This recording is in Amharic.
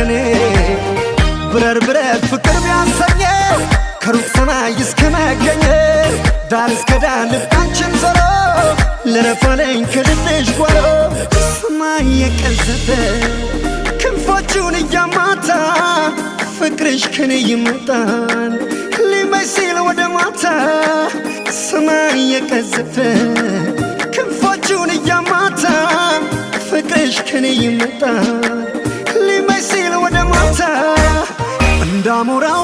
ከኔ ብረር ብረር ፍቅር ቢያሰኘ ከሩቅ ሰማይ እስከ መገኘት ዳር እስከ ዳር ልባችን ዞሮ ለረፋለኝ ከልብሽ ጓሮ ሰማይ የቀዘፈ ክንፎቹን እያማታ ፍቅርሽ ከኔ ይመጣል ሊመሽ ሲል ወደ ማታ ሰማይ የቀዘፈ ክንፎቹን እያማታ ፍቅርሽ ከኔ ይመጣል ሊመሽ ሲል ወደ ማታ እንዳሞራው